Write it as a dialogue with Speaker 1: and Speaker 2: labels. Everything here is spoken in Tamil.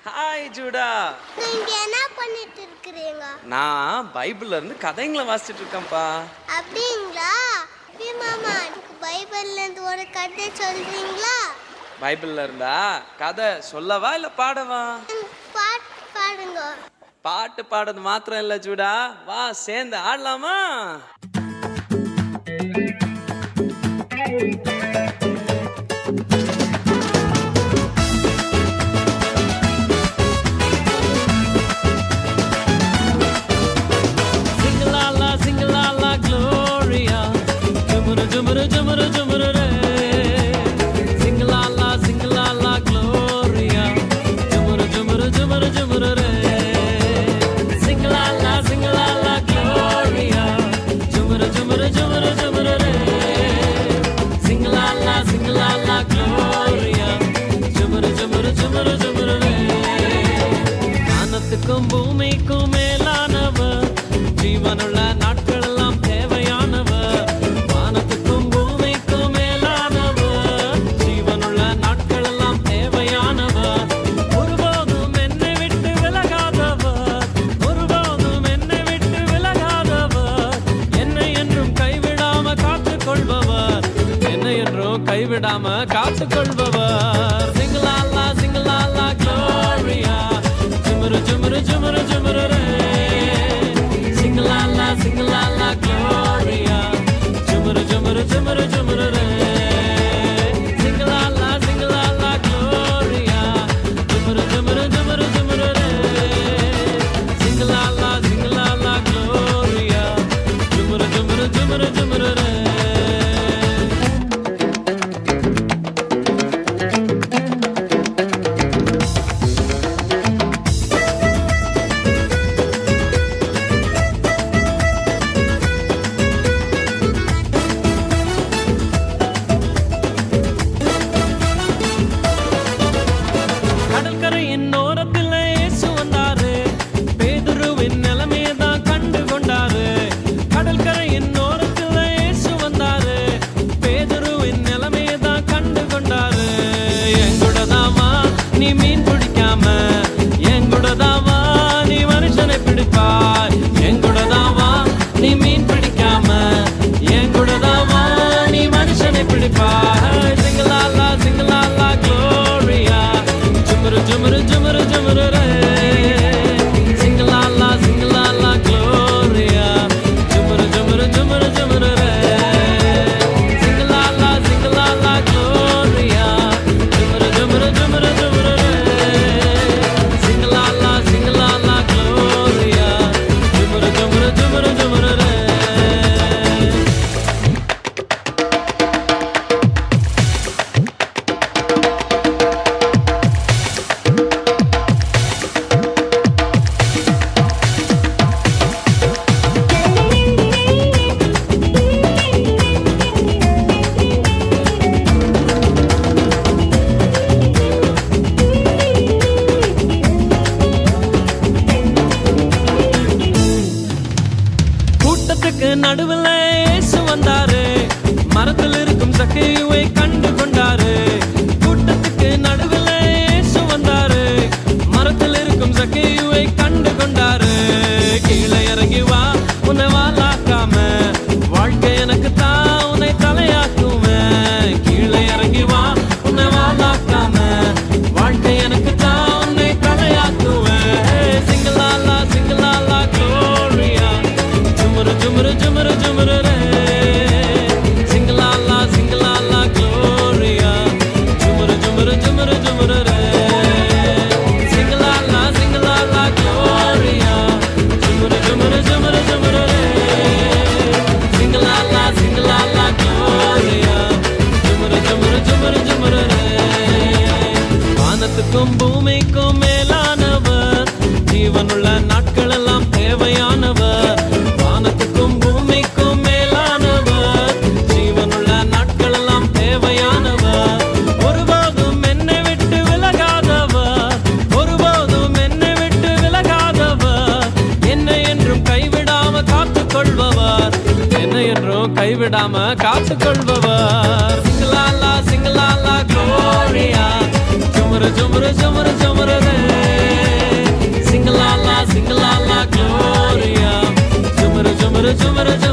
Speaker 1: Hi Judah.
Speaker 2: நீங்க என்ன பண்ணிட்டு இருக்கீங்க?
Speaker 1: நான் பைபிள்ல இருந்து கதைங்களை வாசிச்சிட்டு இருக்கேன்ப்பா.
Speaker 2: அப்படிங்களா? மாமா, பைபிள்ல இருந்து ஒரு கதை சொல்றீங்களா?
Speaker 1: பைபிள்ல இருந்தா கதை சொல்லவா இல்ல பாடவா?
Speaker 2: பாட்டு பாடுங்க.
Speaker 1: பாட்டு பாடுறது மாத்திரம் இல்ல ஜூடா, வா சேர்ந்து ஆடலாமா? பூமிக்கும் மேலானவர், ஜீவனுள்ள நாட்கள் எல்லாம் தேவையானவர். வானத்துக்கும் பூமிக்கும் மேலானவர், ஜீவனுள்ள நாட்கள் எல்லாம் தேவையானவர். ஒருபோதும் என்னை விட்டு விலகாதவர், ஒருபோதும் என்னை விட்டு விலகாதவர். என்னை என்றும் கைவிடாம காத்துக் கொள்பவர், என்னை என்றும் கைவிடாம காத்துக் கொள்பவர். சிங்கலாலா சிங்கலாலா க்ளோரியா, ஜுமுரு ஜுமுரு ஜுமுரு ஜுமுரு ரே. Sing la la gloria, ஜுமுரு ஜுமுரு ஜுமுரு ஜுமுரு ரே. Sing la la gloria, ஜுமுரு ஜுமுரு ஜுமுரு ஜுமுரு ரே. Sing la la gloria, ஜுமுரு ஜுமுரு ஜுமுரு ஜுமுரு ரே. நடுவில் இயேசு வந்தாரு, மரத்தில் இருக்கும் சக்கையை கண்டு கொண்டாரு. கூட்டத்துக்கு நடுவில் இயேசு வந்தாரு, மரத்தில் இருக்கும் சக்கையை கண்டு கொண்டாரு. கீழே இறங்கி வா, உன்னை வாலாக்காம, வாழ்க்கை எனக்கு தான் உன்னை தலையாக்குவேன். கீழே இறங்கி வா, உன்னை வாலாக்காம, வாழ்க்கை எனக்கு தான் உன்னை தலையாக்குவேன். சிங்கலாலா சிங்கலாலா க்ளோரியா, ஜுமுரு ஜுமுரு ஜுமுரு ஜுமுரு ரே. சிங்கலாலா சிங்கலாலா க்ளோரியா, ஜுமுரு ஜுமுரு ஜுமுரு ஜுமுரு ரே. சிங்கலாலா சிங்கலாலா க்ளோரியா, ஜுமுரு ஜுமுரு ஜுமுரு ஜுமுரு ரே. சிங்கலாலா சிங்கலாலா க்ளோரியா, ஜுமுரு ஜுமுரு ஜுமுரு ஜுமுரு ரே. வானத்துக்கும் பூமிக்கும் மேலானவர், ஜீவனுள்ள நாட்கள் எல்லாம் தேவையானவர். வானத்துக்கும் பூமிக்கும் மேலானவர், ஜீவனுள்ள நாட்கள் எல்லாம் தேவையானவர். ஒருபோதும் என்னை விட்டு விலகாதவர், ஒருபோதும் என்னை விட்டு விலகாதவர். என்னை என்றும் கைவிடாம காத்துக் கொள்பவர், என்னை என்றும் கைவிடாம காத்துக் கொள்பவர். சிங்கலாலா சிங்கலாலா க்ளோரியா, ஜுமுரு ஜுமுரு ஜுமுரு ஜுமுரு ரே. ஜுமரு ஜுமரு